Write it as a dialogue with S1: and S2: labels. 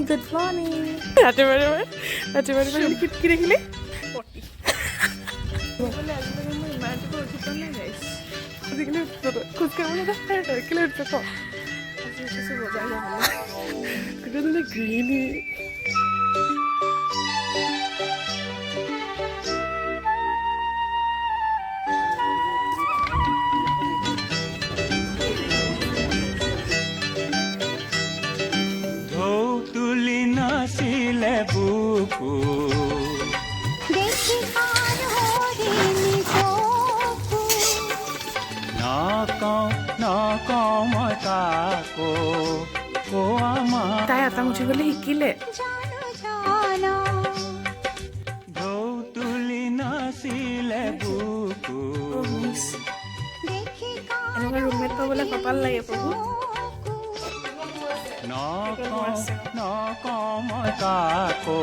S1: good morning. ৰাতিপুৱা কি দেখিলি? আজিকালি খোজকাঢ়িবলৈ কেলৈ উঠিছ ক? আজি উঠিছোঁ বজাৰ যাবলৈ গ্ৰীণী
S2: বুকু দেখি পার হরিণী চকু নকওঁ মই কাকো
S1: তাই আটা মুঠি গ'লে শিকিলে
S2: ঢৌ তুলি নাছিলে বুকু
S1: এনেকুৱা ৰুমমেট পাবলৈ কপাল লাগে প্ৰভু
S2: নকওঁ মই কাকো